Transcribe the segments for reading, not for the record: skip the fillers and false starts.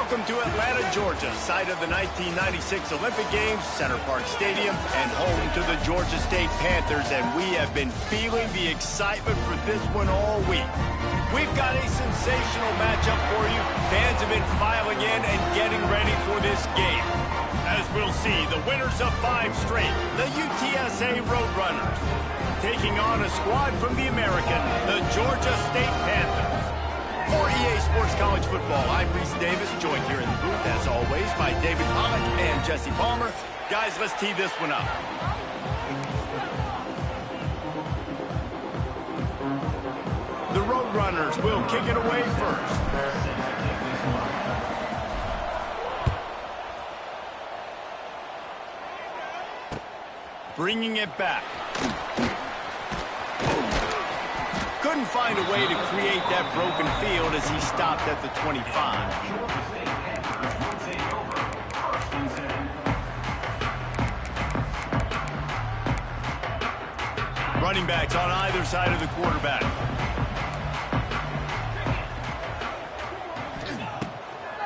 Welcome to Atlanta, Georgia, site of the 1996 Olympic Games, Center Parc Stadium, and home to the Georgia State Panthers, and we have been feeling the excitement for this one all week. We've got a sensational matchup for you. Fans have been filing in and getting ready for this game. As we'll see, the winners of 5 straight, the UTSA Roadrunners, taking on a squad from the American, the Georgia State Panthers. For EA Sports College Football, I'm Reese Davis, joined here in the booth, as always, by David Pollock and Jesse Palmer. Guys, let's tee this one up. The Roadrunners will kick it away first. Bringing it back. Couldn't find a way to create that broken field as he stopped at the 25. Running backs on either side of the quarterback.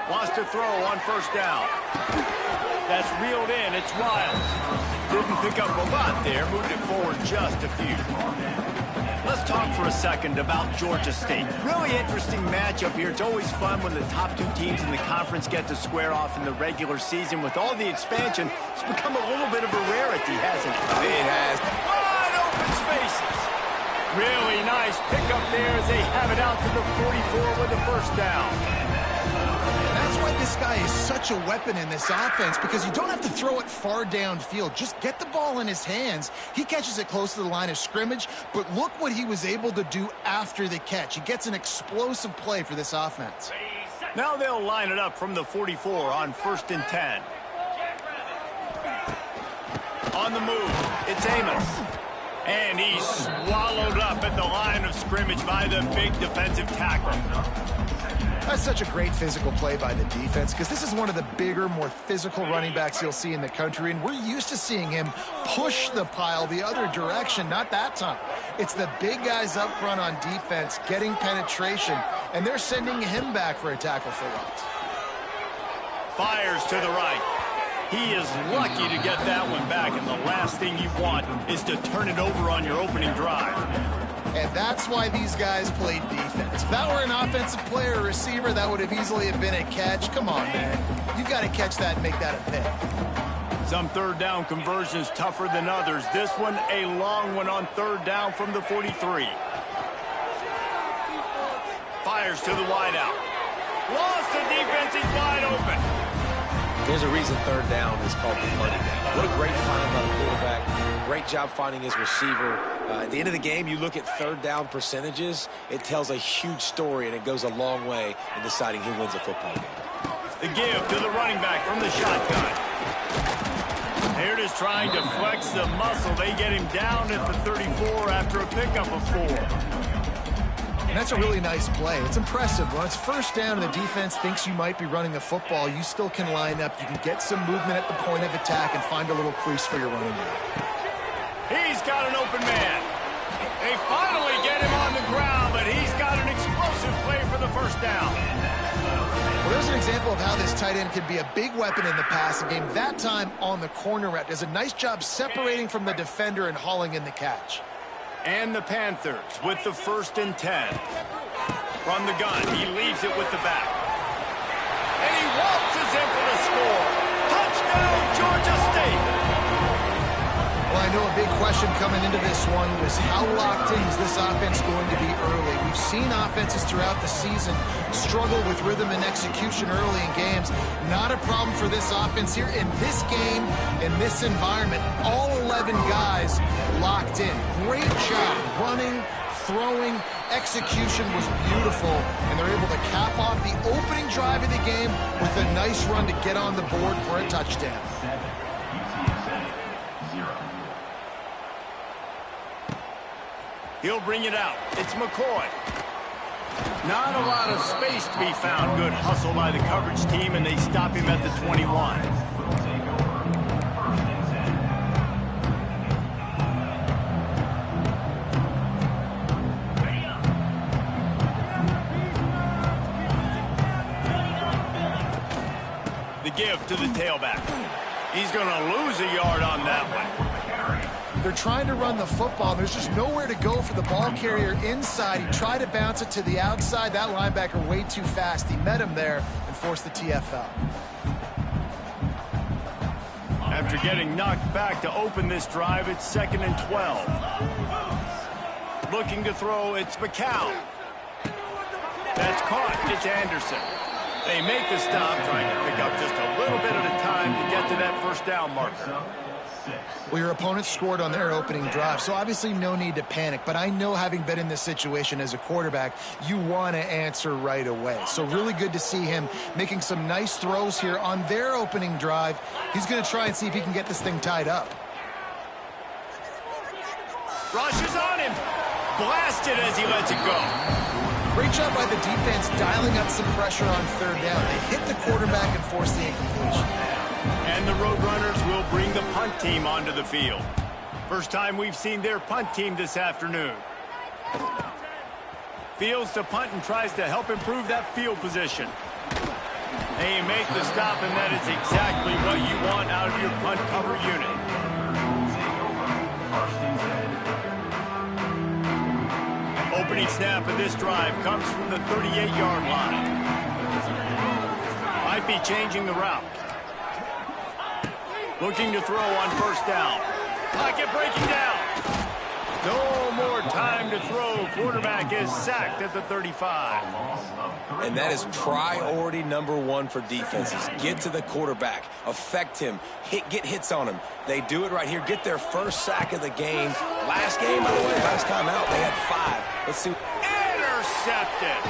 Wants to throw on first down. That's reeled in. It's Wiles. Didn't pick up a lot there. Moved it forward just a few. Let's talk for a second about Georgia State. Really interesting matchup here. It's always fun when the top 2 teams in the conference get to square off in the regular season. With all the expansion, it's become a little bit of a rarity, hasn't it? It has. Wide open spaces. Really nice pickup there as they have it out to the 44 with a first down. That's why this guy is such a weapon in this offense, because you don't have to throw it far downfield. Just get the ball in his hands. He catches it close to the line of scrimmage, but look what he was able to do after the catch. He gets an explosive play for this offense. Now they'll line it up from the 44 on 1st and 10. On the move, it's Amos. And he's swallowed up at the line of scrimmage by the big defensive tackle. That's such a great physical play by the defense, because this is one of the bigger, more physical running backs you'll see in the country, and we're used to seeing him push the pile the other direction. Not that time. It's the big guys up front on defense getting penetration, and they're sending him back for a tackle for loss. Fires to the right. He is lucky to get that one back, and the last thing you want is to turn it over on your opening drive. And that's why these guys played defense. If that were an offensive player or receiver, that would have easily have been a catch. Come on, man. You got to catch that and make that a pick. Some 3rd down conversions tougher than others. This one, a long one on 3rd down from the 43. Fires to the wideout. Lost the defense. He's wide open. There's a reason 3rd down is called the money down. What a great find by the quarterback. Great job finding his receiver. At the end of the game, you look at 3rd down percentages. It tells a huge story, and it goes a long way in deciding who wins a football game. The give to the running back from the shotgun. Here it is trying to flex the muscle. They get him down at the 34 after a pickup of 4. And that's a really nice play. It's impressive. When it's 1st down and the defense thinks you might be running the football, you still can line up. You can get some movement at the point of attack and find a little crease for your running back. He's got an open man. They finally get him on the ground, but he's got an explosive play for the first down. Well, there's an example of how this tight end can be a big weapon in the passing game. That time on the corner route does a nice job separating from the defender and hauling in the catch. And the Panthers with the 1st and 10. From the gun, he leaves it with the back. And he waltzes in for the score. Touchdown, Georgia State. Well, I know a big question coming into this one was how locked in is this offense going to be early? We've seen offenses throughout the season struggle with rhythm and execution early in games. Not a problem for this offense here. In this game, in this environment, all 11 guys locked in. Great job running, throwing, execution was beautiful, and they're able to cap off the opening drive of the game with a nice run to get on the board for a touchdown. He'll bring it out. It's McCoy. Not a lot of space to be found. Good hustle by the coverage team, and they stop him at the 21. give to the tailback. He's going to lose a yard on that one. They're trying to run the football. There's just nowhere to go for the ball carrier inside. He tried to bounce it to the outside. That linebacker way too fast. He met him there and forced the TFL. After getting knocked back to open this drive, it's 2nd and 12. Looking to throw, it's McCown. That's caught. It's Anderson. They make the stop, trying to pick up just a little bit at a time to get to that first down marker. Well, your opponent scored on their opening drive, so obviously no need to panic. But I know, having been in this situation as a quarterback, you want to answer right away. So really good to see him making some nice throws here on their opening drive. He's going to try and see if he can get this thing tied up. Rush is on him. Blasted as he lets it go. Great job by the defense dialing up some pressure on third down. They hit the quarterback and forced the incompletion. And the Roadrunners will bring the punt team onto the field. First time we've seen their punt team this afternoon. Fields to punt and tries to help improve that field position. They make the stop, and that is exactly what you want out of your punt cover unit. Opening snap of this drive comes from the 38-yard line. Might be changing the route. Looking to throw on first down. Pocket breaking down. No more time to throw. Quarterback is sacked at the 35. And that is priority number one for defenses. Get to the quarterback. Affect him. Get hits on him. They do it right here. Get their first sack of the game. Last game, by the way, last time out, they had 5. Let's see. Intercepted.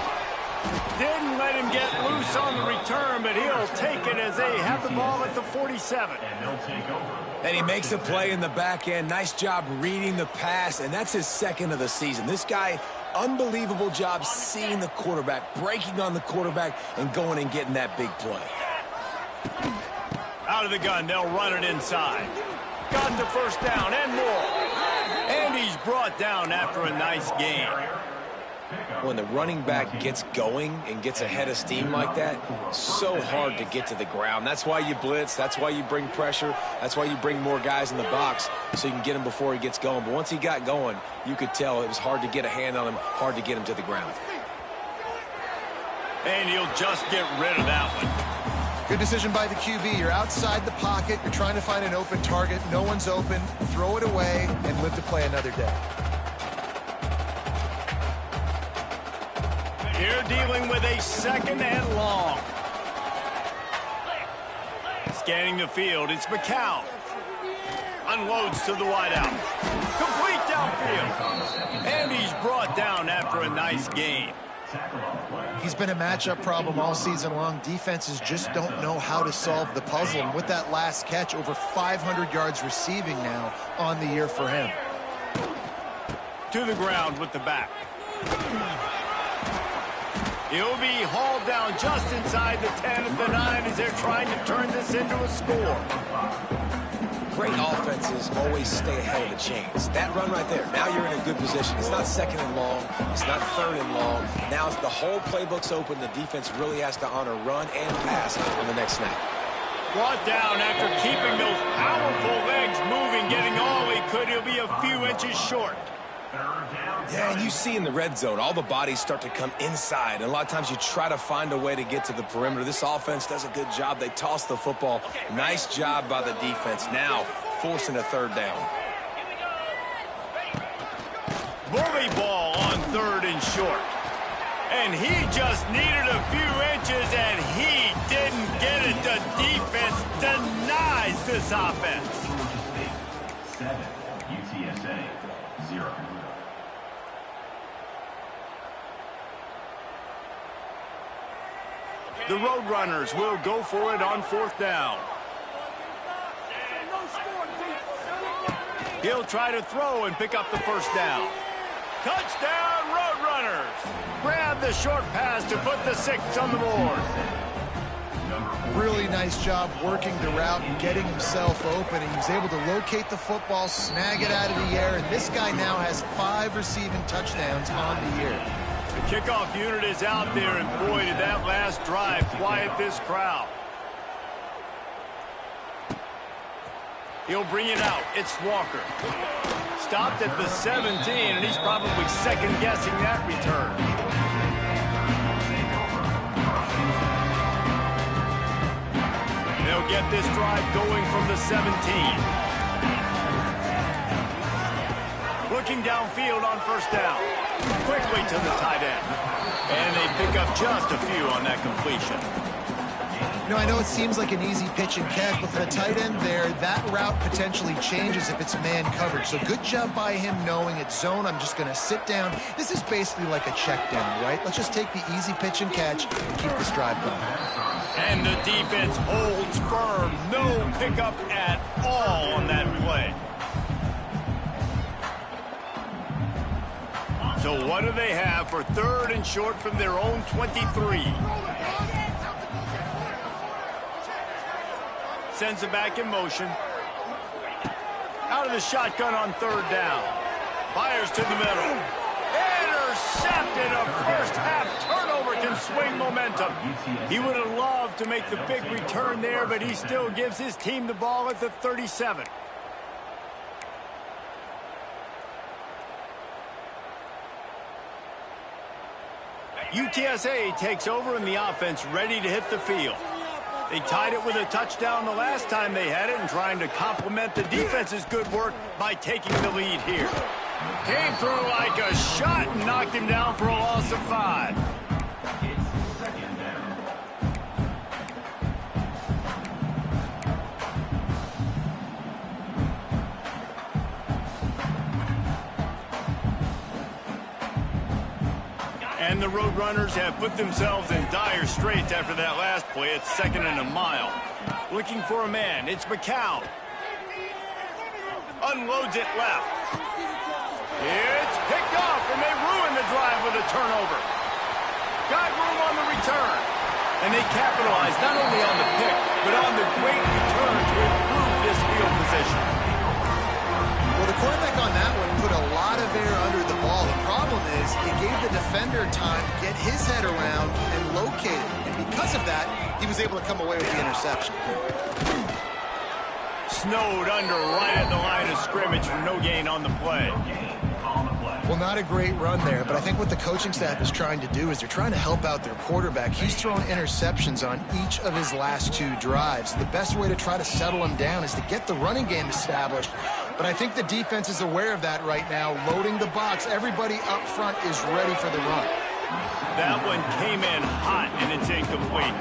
Didn't let him get loose on the return, but he'll take it as they have the ball at the 47. And he makes a play in the back end. Nice job reading the pass, and that's his 2nd of the season. This guy, unbelievable job seeing the quarterback, breaking on the quarterback, and going and getting that big play. Out of the gun, they'll run it inside. Got the first down and more. And he's brought down after a nice gain. When the running back gets going and gets ahead of steam like that, so hard to get to the ground. That's why you blitz. That's why you bring pressure. That's why you bring more guys in the box so you can get him before he gets going. But once he got going, you could tell it was hard to get a hand on him, hard to get him to the ground. And he'll just get rid of that one. Good decision by the QB. You're outside the pocket. You're trying to find an open target. No one's open. Throw it away and live to play another day. You're dealing with a 2nd and long. Scanning the field, it's McCown. Unloads to the wideout. Complete downfield. And he's brought down after a nice gain. He's been a matchup problem all season long. Defenses just don't know how to solve the puzzle. And with that last catch, over 500 yards receiving now on the year for him. To the ground with the back. He'll be hauled down just inside the 10 at the 9 as they're trying to turn this into a score. Great offenses always stay ahead of the chains. That run right there, now you're in a good position. It's not 2nd and long. It's not 3rd and long. Now the whole playbook's open. The defense really has to honor run and pass on the next snap. Brought down after keeping those powerful legs moving, getting all he could. He'll be a few inches short. Yeah, and you see in the red zone, all the bodies start to come inside. And a lot of times you try to find a way to get to the perimeter. This offense does a good job. They toss the football. Nice job by the defense. Now forcing a 3rd down. Bully ball on 3rd and short. And he just needed a few inches, and he didn't get it. The defense denies this offense. 7, UTSA, 0. The Roadrunners will go for it on 4th down. He'll try to throw and pick up the first down. Touchdown, Roadrunners! Grab the short pass to put the 6 on the board. Really nice job working the route and getting himself open. He was able to locate the football, snag it out of the air, and this guy now has 5 receiving touchdowns on the year. The kickoff unit is out there, and boy, did that last drive quiet this crowd. He'll bring it out. It's Walker. Stopped at the 17, and he's probably second-guessing that return. They'll get this drive going from the 17. Looking downfield on first down. Quickly to the tight end. And they pick up just a few on that completion. You know, I know it seems like an easy pitch and catch, but for the tight end there, that route potentially changes if it's man coverage. So good job by him knowing it's zone. I'm just going to sit down. This is basically like a check down, right? Let's just take the easy pitch and catch and keep this drive going. And the defense holds firm. No pickup at all on that play. So what do they have for third and short from their own 23? Sends it back in motion. Out of the shotgun on third down. Fires to the middle. Intercepted. A first half turnover can swing momentum. He would have loved to make the big return there, but he still gives his team the ball at the 37. UTSA takes over and the offense ready to hit the field. They tied it with a touchdown the last time they had it and trying to complement the defense's good work by taking the lead here. Came through like a shot and knocked him down for a loss of 5. And the Roadrunners have put themselves in dire straits after that last play. It's 2nd and a mile. Looking for a man. It's McCown. Unloads it left. It's picked off, and they ruin the drive with a turnover. Got room on the return. And they capitalize not only on the pick, but on the great return to improve this field position. Well, the quarterback on that one put a lot of air under the ball. The problem is it gave the defender time to get his head around and locate it. And because of that, he was able to come away with the interception. Snowed under right at the line of scrimmage for no gain on the play. Well, not a great run there, but I think what the coaching staff is trying to do is they're trying to help out their quarterback. He's thrown interceptions on each of his last 2 drives. The best way to try to settle him down is to get the running game established. But I think the defense is aware of that right now, loading the box. Everybody up front is ready for the run. That one came in hot, and it's incomplete.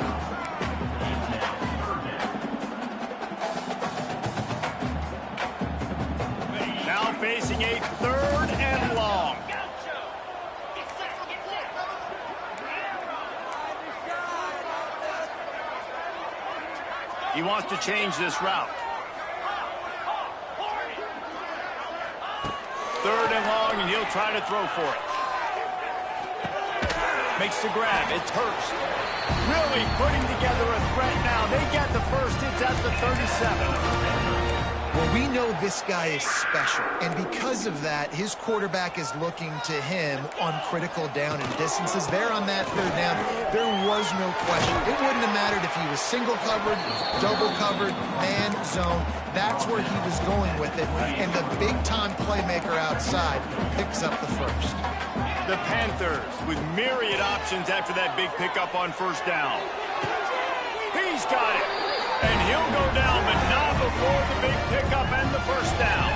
Now facing a 3rd and long. He wants to change this route. 3rd and long, and he'll try to throw for it. Makes the grab. It's Hurst. Really putting together a threat now. They get the first. It's at the 37. Well, we know this guy is special, and because of that, his quarterback is looking to him on critical down and distances. There on that 3rd down, there was no question. It wouldn't have mattered if he was single covered, double covered, man, zone. That's where he was going with it, and the big-time playmaker outside picks up the first. The Panthers with myriad options after that big pickup on first down. He's got it. And he'll go down, but not before the big pickup and the first down.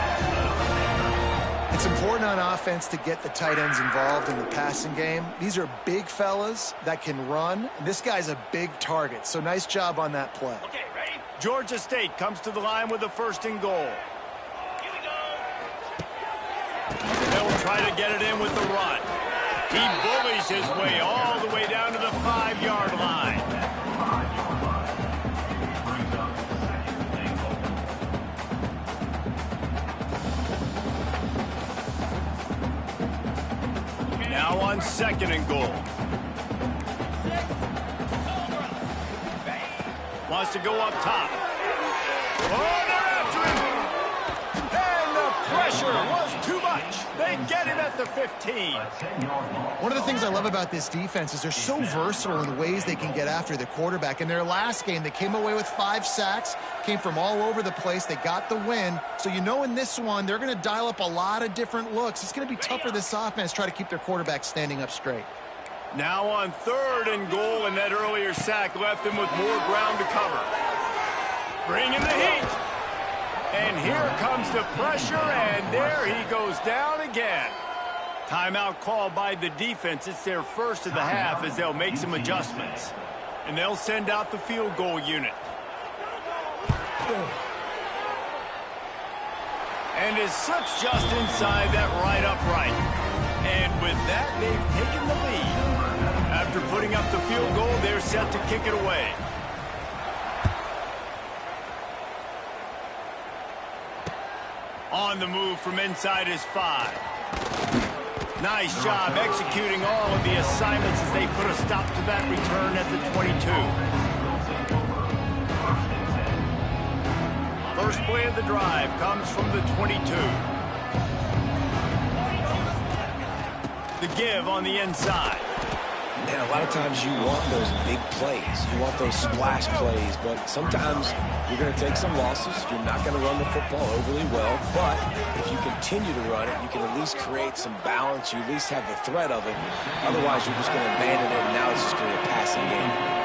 It's important on offense to get the tight ends involved in the passing game. These are big fellas that can run. This guy's a big target, so nice job on that play. Okay, ready? Georgia State comes to the line with a 1st and goal. Here we go. They'll try to get it in with the run. He bullies his way all the way down to the 5-yard line. Now on 2nd and goal. Wants to go up top. Oh, they're after him! And the pressure was too much. They get him at the 15. One of the things I love about this defense is they're so versatile in the ways they can get after the quarterback. In their last game, they came away with 5 sacks, came from all over the place. They got the win. So you know in this one, they're going to dial up a lot of different looks. It's going to be tough for this offense to try to keep their quarterback standing up straight. Now on 3rd and goal, and that earlier sack left them with more ground to cover. Bring in the heat. And here comes the pressure, and there he goes down again. Timeout called by the defense. It's their first of the half as they'll make some adjustments. And they'll send out the field goal unit. And it slips just inside that right upright. And with that, they've taken the lead. After putting up the field goal, they're set to kick it away. On the move from inside his 5. Nice job executing all of the assignments as they put a stop to that return at the 22. First play of the drive comes from the 22. The give on the inside. And a lot of times you want those big plays. You want those splash plays, but sometimes you're going to take some losses. You're not going to run the football overly well, but if you continue to run it, you can at least create some balance. You at least have the threat of it. Otherwise, you're just going to abandon it, and now it's just going to be a passing game.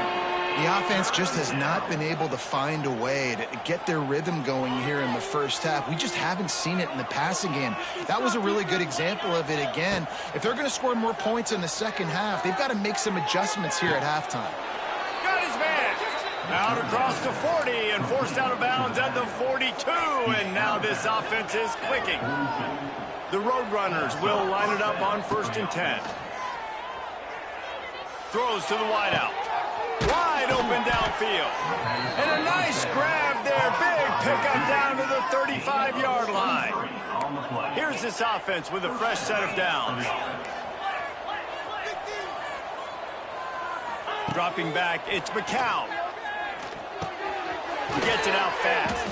The offense just has not been able to find a way to get their rhythm going here in the first half. We just haven't seen it in the passing game. That was a really good example of it again. If they're going to score more points in the second half, they've got to make some adjustments here at halftime. Got his man. Out across the 40 and forced out of bounds at the 42. And now this offense is clicking. The Roadrunners will line it up on 1st and 10. Throws to the wideout. Wide open downfield. And a nice grab there. Big pickup down to the 35-yard line. Here's this offense with a fresh set of downs. Dropping back, it's McCown. Gets it out fast.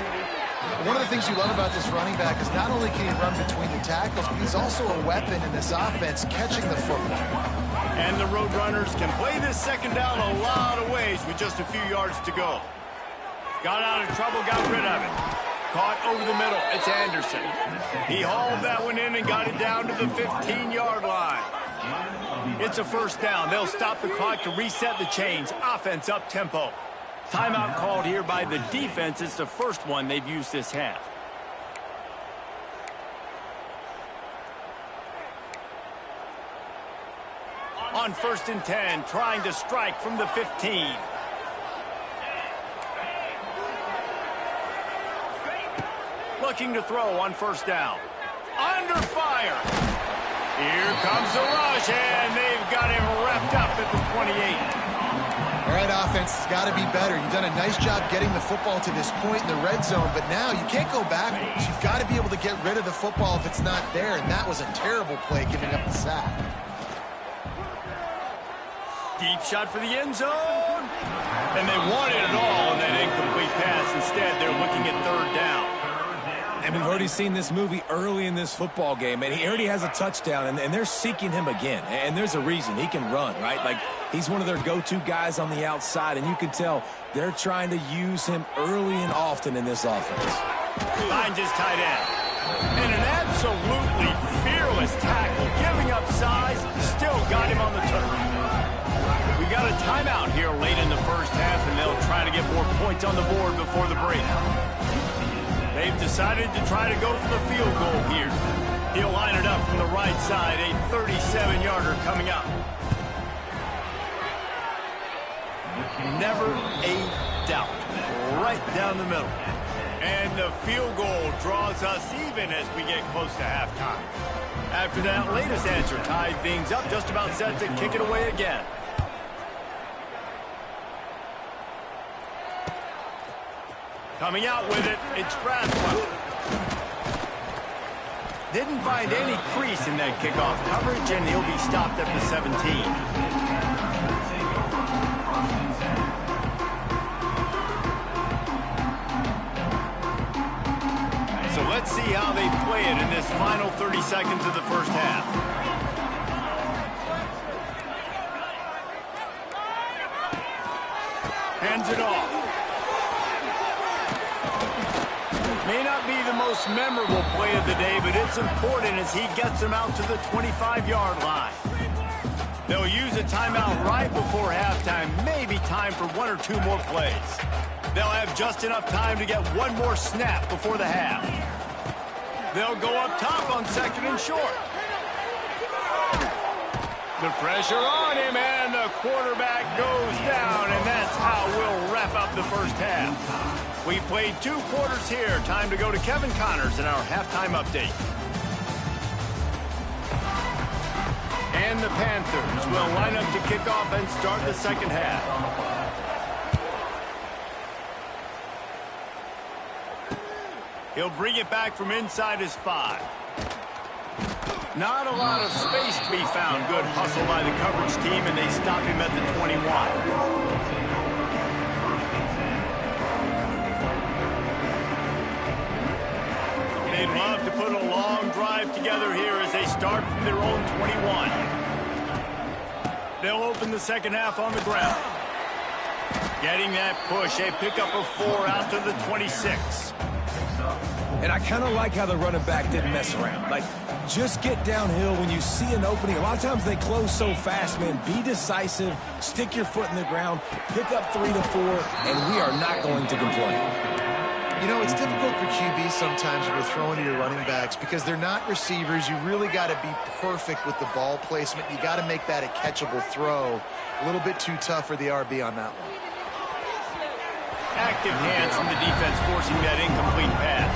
One of the things you love about this running back is not only can he run between the tackles, but he's also a weapon in this offense catching the football. And the Roadrunners can play this second down a lot of ways with just a few yards to go. Got out of trouble, got rid of it. Caught over the middle. It's Anderson. He hauled that one in and got it down to the 15-yard line. It's a first down. They'll stop the clock to reset the chains. Offense up tempo. Timeout called here by the defense. It's the first one they've used this half. On 1st and 10, trying to strike from the 15. Looking to throw on 1st down. Under fire. Here comes the rush, and they've got him wrapped up at the 28. All right, offense, it's got to be better. You've done a nice job getting the football to this point in the red zone, but now you can't go backwards. You've got to be able to get rid of the football if it's not there, and that was a terrible play giving up the sack. Deep shot for the end zone. And they wanted it all on that incomplete pass. Instead, they're looking at 3rd down. And we've already seen this movie early in this football game, and he already has a touchdown, and they're seeking him again. And there's a reason. He can run, right? Like, he's one of their go-to guys on the outside, and you can tell they're trying to use him early and often in this offense. Finds his tight end. And an absolutely fearless tackle, giving up size, still got him on the turn. We got a timeout here late in the first half, and they'll try to get more points on the board before the break. They've decided to try to go for the field goal here. He'll line it up from the right side, a 37-yarder coming up. Never a doubt. Right down the middle. And the field goal draws us even as we get close to halftime. After that latest answer tied things up, just about set to kick it away again. Coming out with it, it's Bradwell. Didn't find any crease in that kickoff coverage, and he'll be stopped at the 17. So let's see how they play it in this final 30 seconds of the first half. Hands it off. May not be the most memorable play of the day, but it's important as he gets them out to the 25-yard line. They'll use a timeout right before halftime, maybe time for one or two more plays. They'll have just enough time to get one more snap before the half. They'll go up top on 2nd and short. The pressure on him, and the quarterback goes down, and that's how we'll wrap up the first half. We played 2 quarters here. Time to go to Kevin Connors in our halftime update. And the Panthers will line up to kick off and start the second half. He'll bring it back from inside his 5. Not a lot of space to be found. Good hustle by the coverage team, and they stop him at the 21. They'd love to put a long drive together here as they start from their own 21. They'll open the second half on the ground. Getting that push, a pickup of 4 out to the 26. And I kind of like how the running back didn't mess around. Like, just get downhill when you see an opening. A lot of times they close so fast, man. Be decisive, stick your foot in the ground, pick up 3 to 4, and we are not going to complain. You know, it's difficult for QB sometimes when you're throwing to your running backs because they're not receivers. You really got to be perfect with the ball placement. You got to make that a catchable throw. A little bit too tough for the RB on that one. Active hands from the defense forcing that incomplete pass.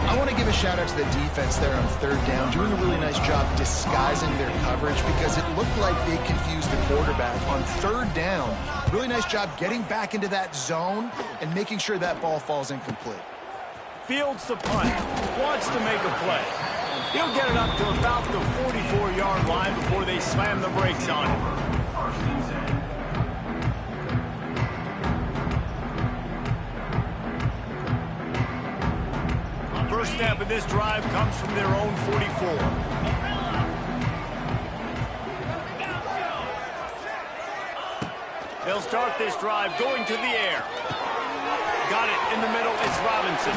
I want to give a shout out to the defense there on 3rd down, doing a really nice job disguising their coverage because it looked like they confused the quarterback on 3rd down. Really nice job getting back into that zone and making sure that ball falls incomplete. Fields the punt, wants to make a play. He'll get it up to about the 44-yard line before they slam the brakes on him. First snap of this drive comes from their own 44. They'll start this drive going to the air. Got it in the middle. It's Robinson.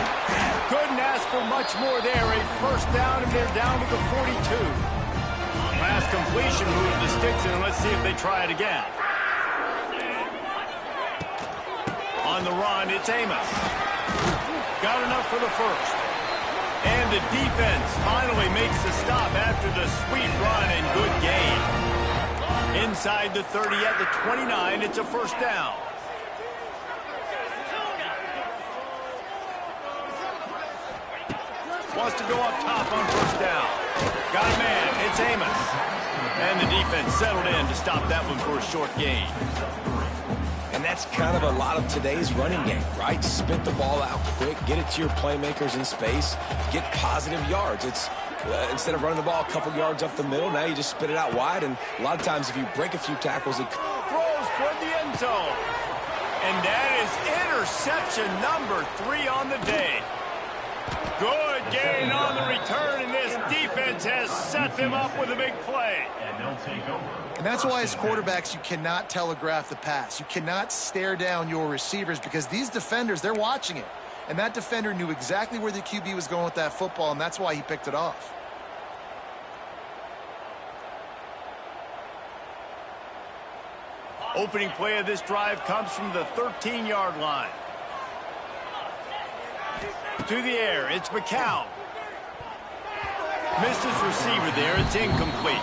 Couldn't ask for much more there. A first down, and they're down to the 42. Last completion, move the sticks, and let's see if they try it again. On the run, it's Amos. Got enough for the first. And the defense finally makes the stop after the sweet run and good gain. Inside the 30 at the 29, it's a first down. Wants to go up top on first down. Got a man, it's Amos. And the defense settled in to stop that one for a short gain. And that's kind of a lot of today's running game, right? Spit the ball out quick, get it to your playmakers in space, get positive yards. It's instead of running the ball a couple yards up the middle, now you just spit it out wide. And a lot of times if you break a few tackles, it throws toward the end zone. And that is interception number 3 on the day. Good gain on the return, and this defense has set them up with a big play. And they'll take over. And that's why as quarterbacks you cannot telegraph the pass. You cannot stare down your receivers because these defenders, they're watching it. And that defender knew exactly where the QB was going with that football, and that's why he picked it off. Opening play of this drive comes from the 13-yard line. To the air, it's McCown. Missed his receiver there, it's incomplete.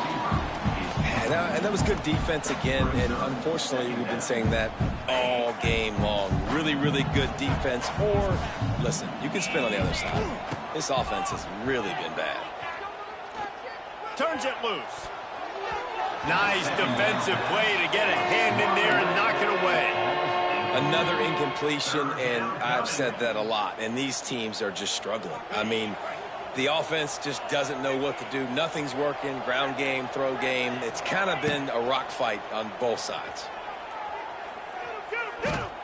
And that was good defense again, and unfortunately we've been saying that all game long. Really, really good defense, or, listen, you can spin on the other side. This offense has really been bad. Turns it loose. Nice defensive play to get a hand in there and knock it away. Another incompletion, and I've said that a lot, and these teams are just struggling. I mean, the offense just doesn't know what to do. Nothing's working. Ground game, throw game. It's kind of been a rock fight on both sides.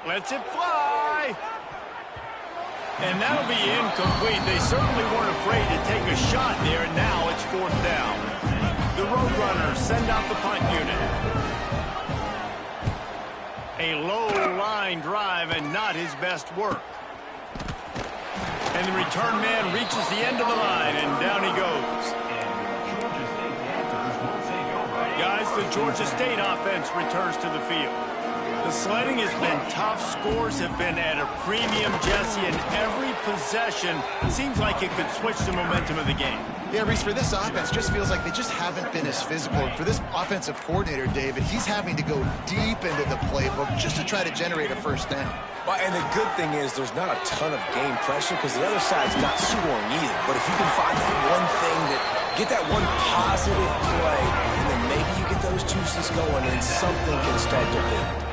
Lets it fly. And that'll be incomplete. They certainly weren't afraid to take a shot there, and now it's 4th down. The Roadrunners send out the punt unit. A low-line drive and not his best work. And the return man reaches the end of the line, and down he goes. Guys, the Georgia State offense returns to the field. The sledding has been tough. Scores have been at a premium, Jesse, and every possession seems like it could switch the momentum of the game. Yeah, Reese, for this offense, just feels like they just haven't been as physical. For this offensive coordinator, David, he's having to go deep into the playbook just to try to generate a first down. Well, and the good thing is there's not a ton of game pressure because the other side's not scoring either. But if you can find that one thing get that one positive play, and then maybe you get those juices going and something can start to build.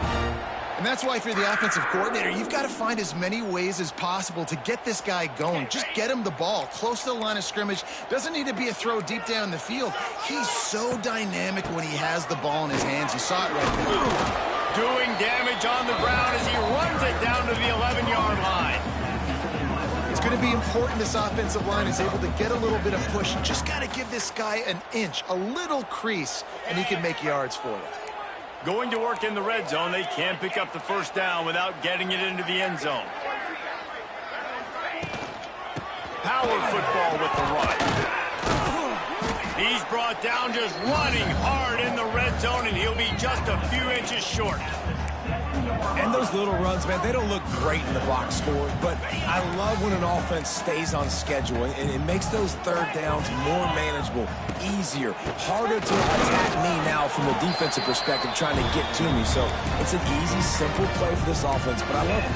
And that's why, if you're the offensive coordinator, you've got to find as many ways as possible to get this guy going. Just get him the ball close to the line of scrimmage. Doesn't need to be a throw deep down the field. He's so dynamic when he has the ball in his hands. You saw it right there. Doing damage on the ground as he runs it down to the 11-yard line. It's going to be important this offensive line is able to get a little bit of push. Just got to give this guy an inch, a little crease, and he can make yards for you. Going to work in the red zone. They can't pick up the first down without getting it into the end zone. Power football with the run. He's brought down just running hard in the red zone, and he'll be just a few inches short. And those little runs, man, they don't look great in the box score, but I love when an offense stays on schedule, and it makes those third downs more manageable, easier, harder to attack me now from the defensive perspective trying to get to me. So it's an easy, simple play for this offense, but I love it.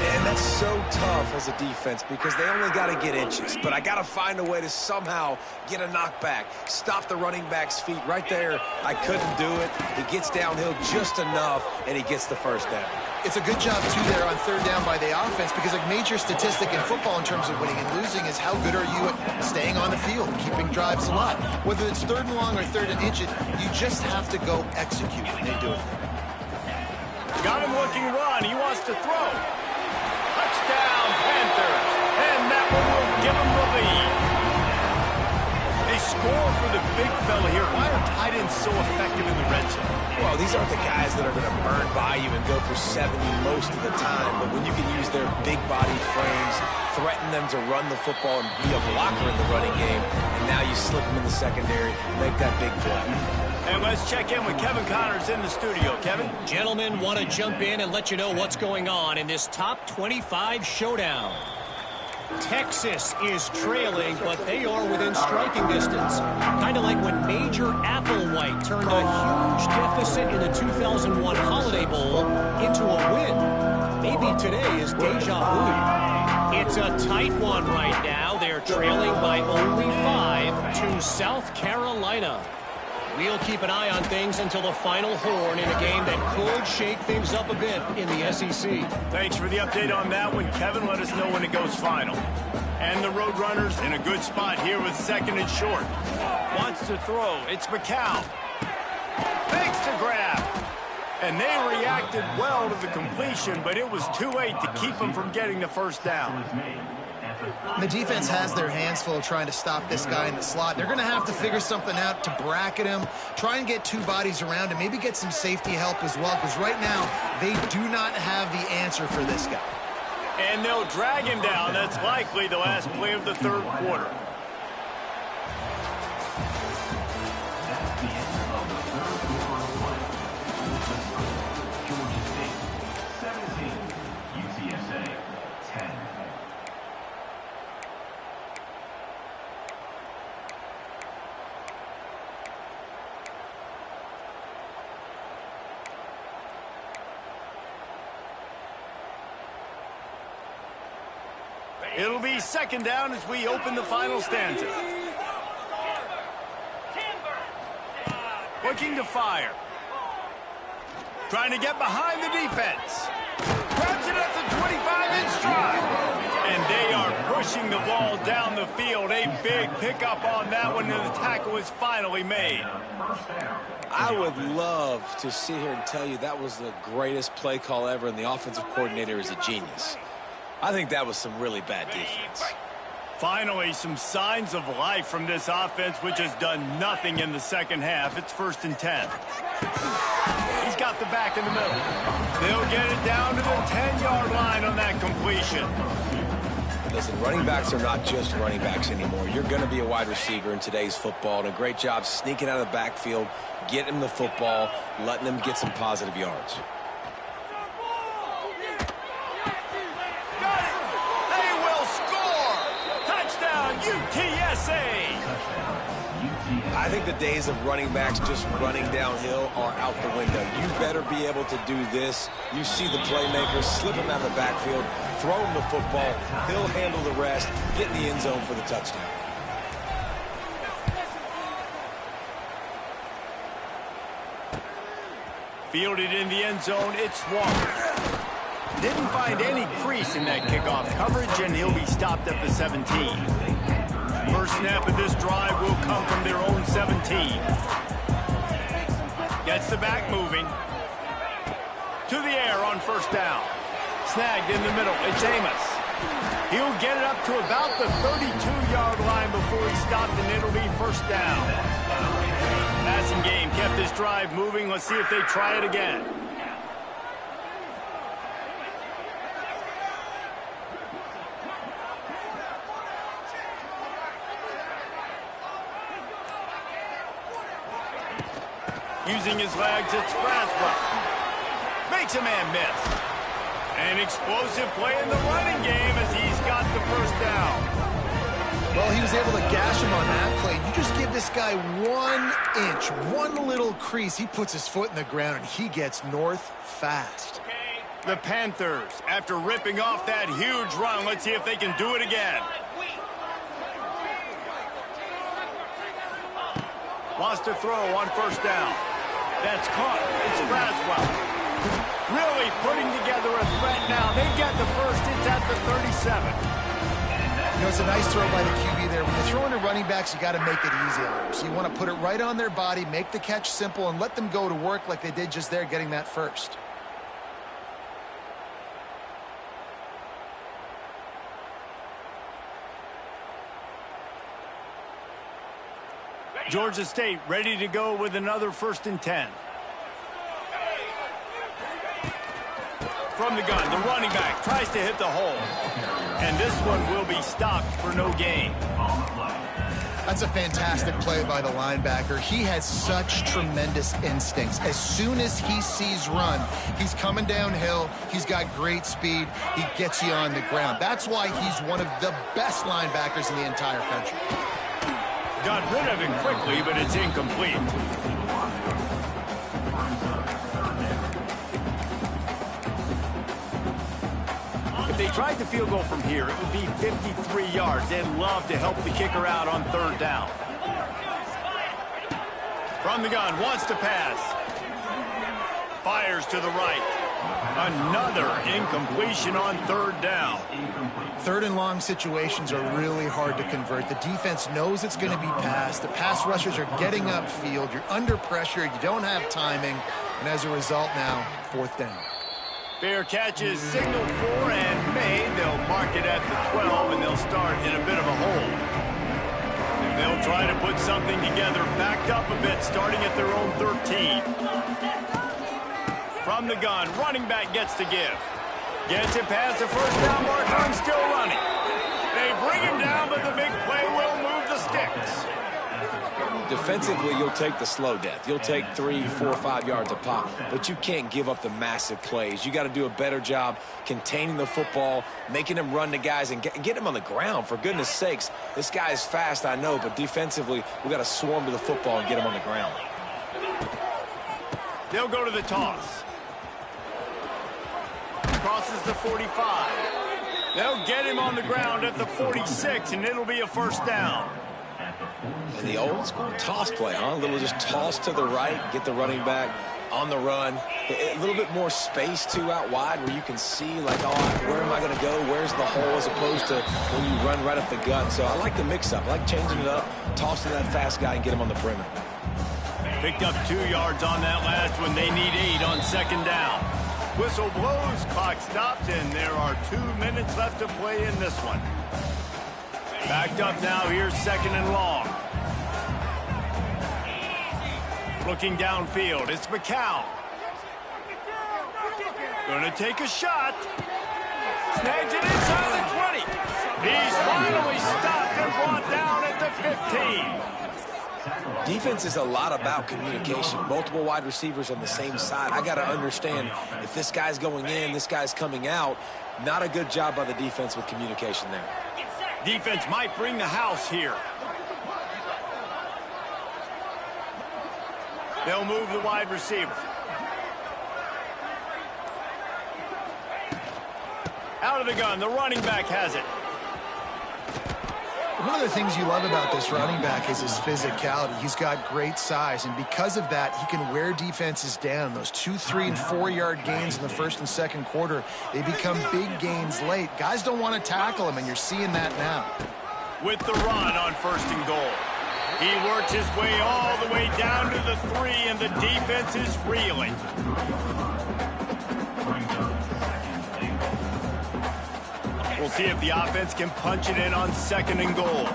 And that's so tough as a defense because they only got to get inches, but I got to find a way to somehow get a knockback, stop the running back's feet right there. I couldn't do it. He gets downhill just enough, and he gets the first down. It's a good job, too, there on third down by the offense because a major statistic in football in terms of winning and losing is how good are you at staying on the field, keeping drives alive. Whether it's third and long or third and inch, you just have to go execute, and they do it. Got him looking run. He wants to throw. Touchdown, Panthers. And that one will give them the lead. They score for the big fella here. Why are tight ends so effective in the red zone? Well, these aren't the guys that are going to burn by you and go for 70 most of the time, but when you can use their big-bodied frames, threaten them to run the football and be a blocker in the running game, and now you slip them in the secondary, make that big play. And let's check in with Kevin Connors in the studio. Kevin? Gentlemen, want to jump in and let you know what's going on in this top 25 showdown. Texas is trailing, but they are within striking distance. Kind of like when Major Applewhite turned a huge deficit in the 2001 Holiday Bowl into a win. Maybe today is deja vu. It's a tight one right now. They're trailing by only 5 to South Carolina. We'll keep an eye on things until the final horn in a game that could shake things up a bit in the SEC. Thanks for the update on that one, Kevin. Let us know when it goes final. And the Roadrunners in a good spot here with second and short. Wants to throw. It's McCown. Fakes to grab. And they reacted well to the completion, but it was too late to keep them from getting the first down. The defense has their hands full trying to stop this guy in the slot. They're going to have to figure something out to bracket him, try and get 2 bodies around him, maybe get some safety help as well, because right now they do not have the answer for this guy. And they'll drag him down. That's likely the last play of the third quarter. That's the end of the third quarter of Georgia State 17, UTSA 10. It'll be second down as we open the final stanza. Looking to fire. Trying to get behind the defense. Grabs it at the 25-inch stride. And they are pushing the ball down the field. A big pickup on that one, and the tackle is finally made. I would love to sit here and tell you that was the greatest play call ever, and the offensive coordinator is a genius. I think that was some really bad defense. Finally, some signs of life from this offense, which has done nothing in the second half. It's 1st and 10. He's got the back in the middle. They'll get it down to the 10-yard line on that completion. Listen, running backs are not just running backs anymore. You're going to be a wide receiver in today's football, and a great job sneaking out of the backfield, getting them the football, letting them get some positive yards. UTSA! I think the days of running backs just running downhill are out the window. You better be able to do this. You see the playmakers, slip him out of the backfield, throw him the football, he'll handle the rest, get in the end zone for the touchdown. Fielded in the end zone, it's Walker. Didn't find any crease in that kickoff coverage, and he'll be stopped at the 17. First snap of this drive will come from their own 17. Gets the back moving. To the air on 1st down. Snagged in the middle. It's Amos. He'll get it up to about the 32-yard line before he's stopped, and it'll be 1st down. Passing game kept this drive moving. Let's see if they try it again. Using his legs, it's Braswell. Makes a man miss. An explosive play in the running game as he's got the 1st down. Well, he was able to gash him on that play. You just give this guy 1 inch, one little crease. He puts his foot in the ground, and he gets north fast. The Panthers, after ripping off that huge run, let's see if they can do it again. Wants to throw on 1st down. That's caught. It's Braswell. Really putting together a threat now. They get the 1st. It's at the 37. You know, it's a nice throw by the QB there. When you're throwing to running backs, you got to make it easy on them. So you want to put it right on their body, make the catch simple, and let them go to work like they did just there, getting that 1st. Georgia State ready to go with another 1st and 10. From the gun, the running back tries to hit the hole. And this one will be stopped for no gain. That's a fantastic play by the linebacker. He has such tremendous instincts. As soon as he sees run, he's coming downhill. He's got great speed. He gets you on the ground. That's why he's one of the best linebackers in the entire country. Got rid of it quickly, but it's incomplete. If they tried the field goal from here, it would be 53 yards. They'd love to help the kicker out on 3rd down. From the gun, wants to pass. Fires to the right. Another incompletion on 3rd down. 3rd and long situations are really hard to convert. The defense knows it's going to be passed. The pass rushers are getting upfield. You're under pressure. You don't have timing. And as a result now, 4th down. Fair catch is signaled for and made. They'll mark it at the 12, and they'll start in a bit of a hole. They'll try to put something together, backed up a bit, starting at their own 13. From the gun, running back gets to give. Gets it past the 1st down marker and still running. They bring him down, but the big play will move the sticks. Defensively, you'll take the slow death. You'll take 3, 4, 5 yards a pop, but you can't give up the massive plays. You got to do a better job containing the football, making him run to guys, and get him on the ground. For goodness sakes, this guy is fast, I know, but defensively, we got to swarm to the football and get him on the ground. They'll go to the toss. Crosses the 45. They'll get him on the ground at the 46, and it'll be a 1st down. And the old school toss play, huh? A little just toss to the right, get the running back on the run. A little bit more space, too, out wide where you can see, like, oh, where am I going to go? Where's the hole, as opposed to when you run right up the gut. So I like the mix-up. I like changing it up, tossing that fast guy and get him on the perimeter. Picked up 2 yards on that last one. They need 8 on 2nd down. Whistle blows, clock stops, and there are 2 minutes left to play in this one. Backed up now, here's 2nd and long. Looking downfield, it's McCown. Gonna take a shot. Snags it inside the 20. He's finally stopped and brought down at the 15. Defense is a lot about communication. Multiple wide receivers on the same side. I got to understand if this guy's going in, this guy's coming out. Not a good job by the defense with communication there. Defense might bring the house here. They'll move the wide receiver. Out of the gun, the running back has it. One of the things you love about this running back is his physicality. He's got great size, and because of that, he can wear defenses down. Those 2, 3, and 4-yard gains in the 1st and 2nd quarter, they become big gains late. Guys don't want to tackle him, and you're seeing that now. With the run on 1st and goal. He works his way all the way down to the 3, and the defense is reeling. We'll see if the offense can punch it in on 2nd and goal.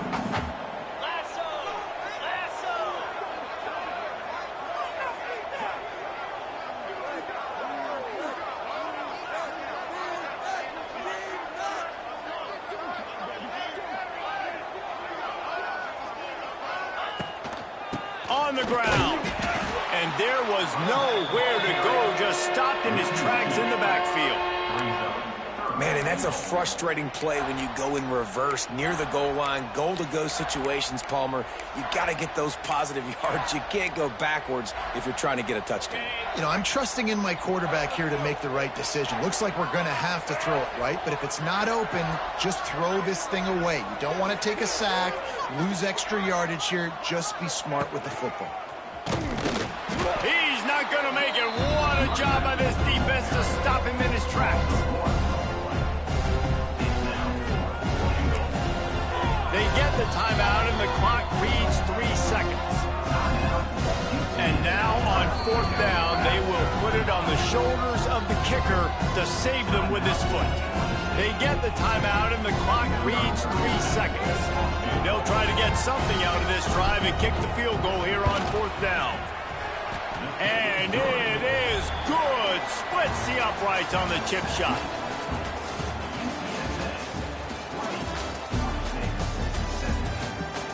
On the ground. And there was nowhere to go, just stopped in his tracks in the backfield. Man, and that's a frustrating play when you go in reverse near the goal line, goal-to-go situations, Palmer. You got to get those positive yards. You can't go backwards if you're trying to get a touchdown. You know, I'm trusting in my quarterback here to make the right decision. Looks like we're going to have to throw it, right? But if it's not open, just throw this thing away. You don't want to take a sack, lose extra yardage here. Just be smart with the football. He's not going to make it. What a job by this defense to stop him in his tracks. They get the timeout, and the clock reads 3 seconds. And now on 4th down, they will put it on the shoulders of the kicker to save them with his foot. They get the timeout, and the clock reads 3 seconds. They'll try to get something out of this drive and kick the field goal here on 4th down. And it is good. Splits the uprights on the chip shot.